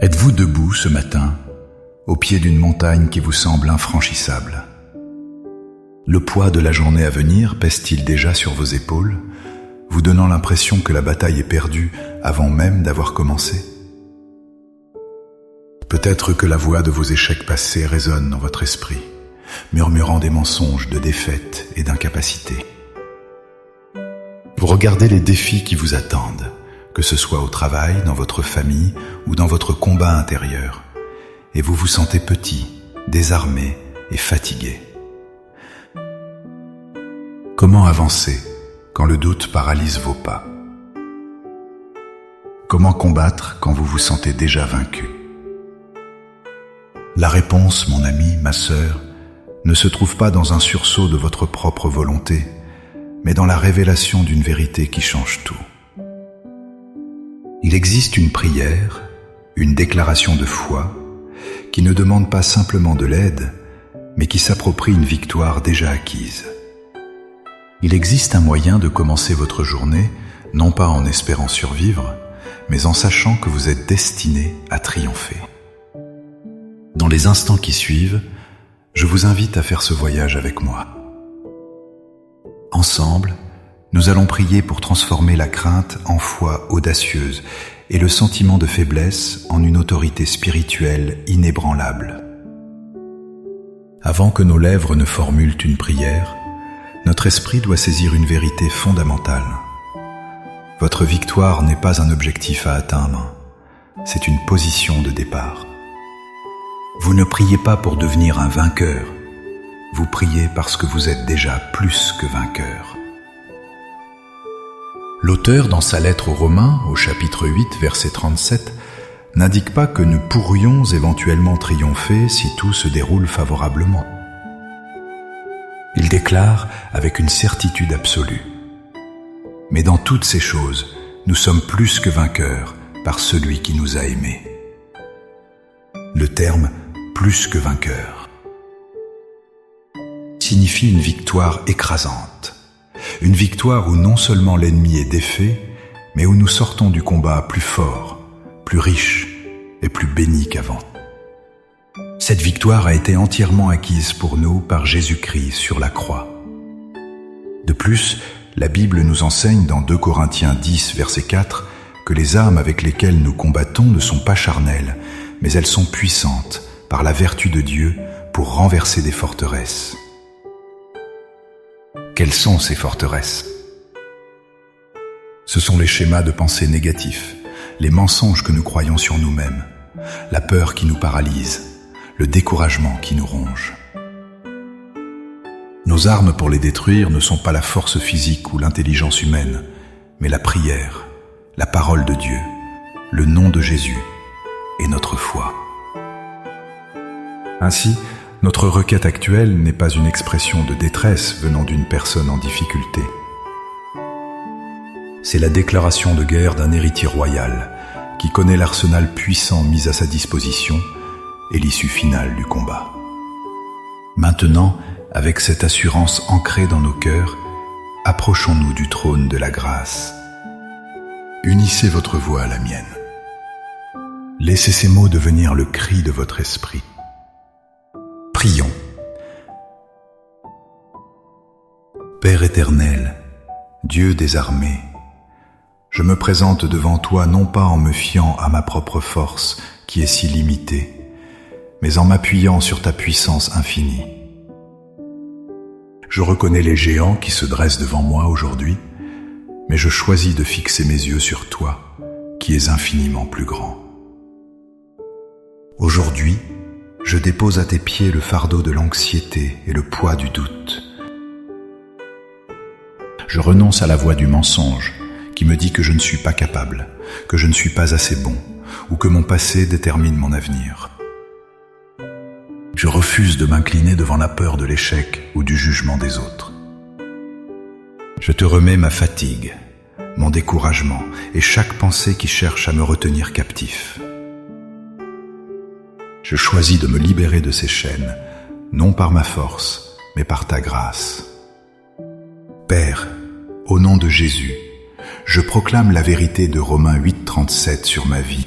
Êtes-vous debout ce matin, au pied d'une montagne qui vous semble infranchissable? Le poids de la journée à venir pèse-t-il déjà sur vos épaules, vous donnant l'impression que la bataille est perdue avant même d'avoir commencé? Peut-être que la voix de vos échecs passés résonne dans votre esprit, murmurant des mensonges de défaite et d'incapacité. Vous regardez les défis qui vous attendent, que ce soit au travail, dans votre famille ou dans votre combat intérieur, et vous vous sentez petit, désarmé et fatigué. Comment avancer quand le doute paralyse vos pas? Comment combattre quand vous vous sentez déjà vaincu? La réponse, mon ami, ma sœur, ne se trouve pas dans un sursaut de votre propre volonté, mais dans la révélation d'une vérité qui change tout. Il existe une prière, une déclaration de foi, qui ne demande pas simplement de l'aide, mais qui s'approprie une victoire déjà acquise. Il existe un moyen de commencer votre journée, non pas en espérant survivre, mais en sachant que vous êtes destiné à triompher. Dans les instants qui suivent, je vous invite à faire ce voyage avec moi. Ensemble, nous allons prier pour transformer la crainte en foi audacieuse et le sentiment de faiblesse en une autorité spirituelle inébranlable. Avant que nos lèvres ne formulent une prière, notre esprit doit saisir une vérité fondamentale. Votre victoire n'est pas un objectif à atteindre, c'est une position de départ. Vous ne priez pas pour devenir un vainqueur, vous priez parce que vous êtes déjà plus que vainqueur. L'auteur, dans sa lettre aux Romains, au chapitre 8, verset 37, n'indique pas que nous pourrions éventuellement triompher si tout se déroule favorablement. Il déclare avec une certitude absolue: mais dans toutes ces choses, nous sommes plus que vainqueurs par celui qui nous a aimés. Le terme « plus que vainqueur » signifie une victoire écrasante. Une victoire où non seulement l'ennemi est défait, mais où nous sortons du combat plus fort, plus riche et plus béni qu'avant. Cette victoire a été entièrement acquise pour nous par Jésus-Christ sur la croix. De plus, la Bible nous enseigne dans 2 Corinthiens 10, verset 4, que les armes avec lesquelles nous combattons ne sont pas charnelles, mais elles sont puissantes par la vertu de Dieu pour renverser des forteresses. Quelles sont ces forteresses? Ce sont les schémas de pensée négatifs, les mensonges que nous croyons sur nous-mêmes, la peur qui nous paralyse, le découragement qui nous ronge. Nos armes pour les détruire ne sont pas la force physique ou l'intelligence humaine, mais la prière, la parole de Dieu, le nom de Jésus et notre foi. Ainsi, notre requête actuelle n'est pas une expression de détresse venant d'une personne en difficulté. C'est la déclaration de guerre d'un héritier royal qui connaît l'arsenal puissant mis à sa disposition et l'issue finale du combat. Maintenant, avec cette assurance ancrée dans nos cœurs, approchons-nous du trône de la grâce. Unissez votre voix à la mienne. Laissez ces mots devenir le cri de votre esprit. Prions. Père éternel, Dieu des armées, je me présente devant toi non pas en me fiant à ma propre force qui est si limitée, mais en m'appuyant sur ta puissance infinie. Je reconnais les géants qui se dressent devant moi aujourd'hui, mais je choisis de fixer mes yeux sur toi, qui es infiniment plus grand. Aujourd'hui, je dépose à tes pieds le fardeau de l'anxiété et le poids du doute. Je renonce à la voix du mensonge qui me dit que je ne suis pas capable, que je ne suis pas assez bon ou que mon passé détermine mon avenir. Je refuse de m'incliner devant la peur de l'échec ou du jugement des autres. Je te remets ma fatigue, mon découragement et chaque pensée qui cherche à me retenir captif. Je choisis de me libérer de ces chaînes, non par ma force, mais par ta grâce. Père, au nom de Jésus, je proclame la vérité de Romains 8, 37 sur ma vie.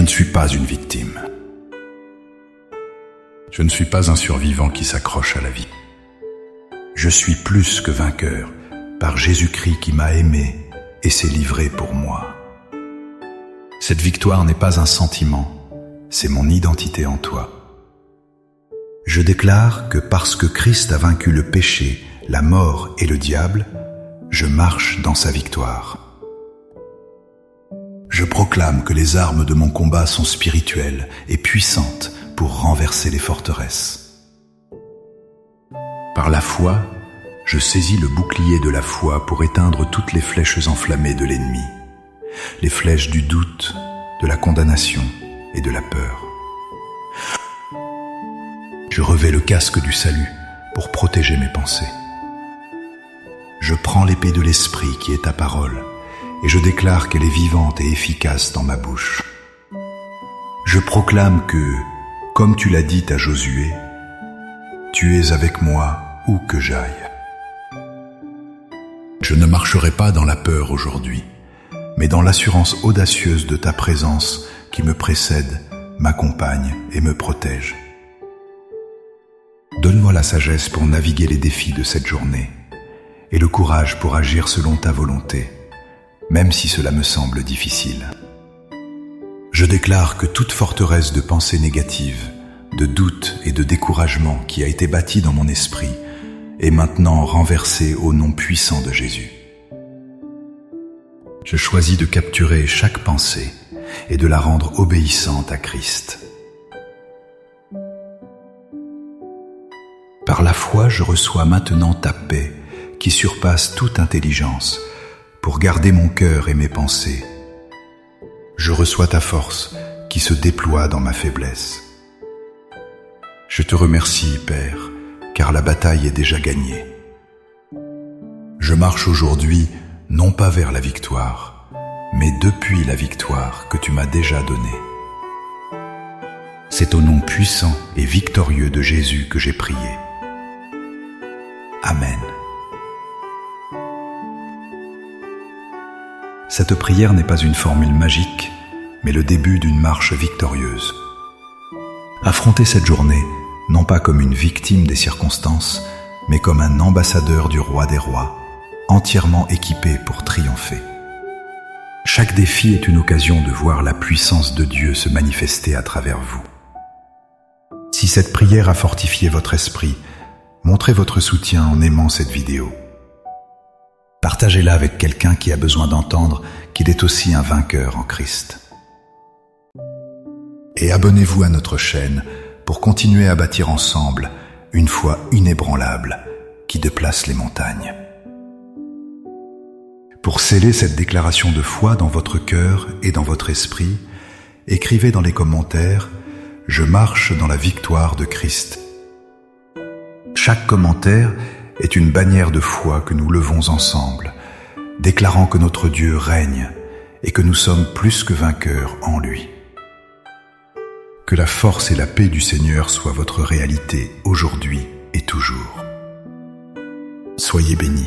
ne suis pas une victime. Je ne suis pas un survivant qui s'accroche à la vie. Je suis plus que vainqueur par Jésus-Christ qui m'a aimé et s'est livré pour moi. Cette victoire n'est pas un sentiment, c'est mon identité en toi. Je déclare que parce que Christ a vaincu le péché, la mort et le diable, je marche dans sa victoire. Je proclame que les armes de mon combat sont spirituelles et puissantes pour renverser les forteresses. Par la foi, je saisis le bouclier de la foi pour éteindre toutes les flèches enflammées de l'ennemi, les flèches du doute, de la condamnation et de la peur. Je revais le casque du salut pour protéger mes pensées. Je prends l'épée de l'esprit qui est ta parole et je déclare qu'elle est vivante et efficace dans ma bouche. Je proclame que, comme tu l'as dit à Josué, tu es avec moi où que j'aille. Je ne marcherai pas dans la peur aujourd'hui, mais dans l'assurance audacieuse de ta présence qui me précède, m'accompagne et me protège. Donne-moi la sagesse pour naviguer les défis de cette journée et le courage pour agir selon ta volonté, même si cela me semble difficile. Je déclare que toute forteresse de pensées négatives, de doute et de découragement qui a été bâtie dans mon esprit est maintenant renversée au nom puissant de Jésus. Je choisis de capturer chaque pensée et de la rendre obéissante à Christ. Par la foi, je reçois maintenant ta paix qui surpasse toute intelligence pour garder mon cœur et mes pensées. Je reçois ta force qui se déploie dans ma faiblesse. Je te remercie, Père, car la bataille est déjà gagnée. Je marche aujourd'hui non pas vers la victoire, mais depuis la victoire que tu m'as déjà donnée. C'est au nom puissant et victorieux de Jésus que j'ai prié. Amen. Cette prière n'est pas une formule magique, mais le début d'une marche victorieuse. Affrontez cette journée, non pas comme une victime des circonstances, mais comme un ambassadeur du roi des rois, entièrement équipé pour triompher. Chaque défi est une occasion de voir la puissance de Dieu se manifester à travers vous. Si cette prière a fortifié votre esprit, montrez votre soutien en aimant cette vidéo. Partagez-la avec quelqu'un qui a besoin d'entendre qu'il est aussi un vainqueur en Christ. Et abonnez-vous à notre chaîne pour continuer à bâtir ensemble une foi inébranlable qui déplace les montagnes. Pour sceller cette déclaration de foi dans votre cœur et dans votre esprit, écrivez dans les commentaires « Je marche dans la victoire de Christ ». Chaque commentaire est une bannière de foi que nous levons ensemble, déclarant que notre Dieu règne et que nous sommes plus que vainqueurs en lui. Que la force et la paix du Seigneur soient votre réalité aujourd'hui et toujours. Soyez bénis.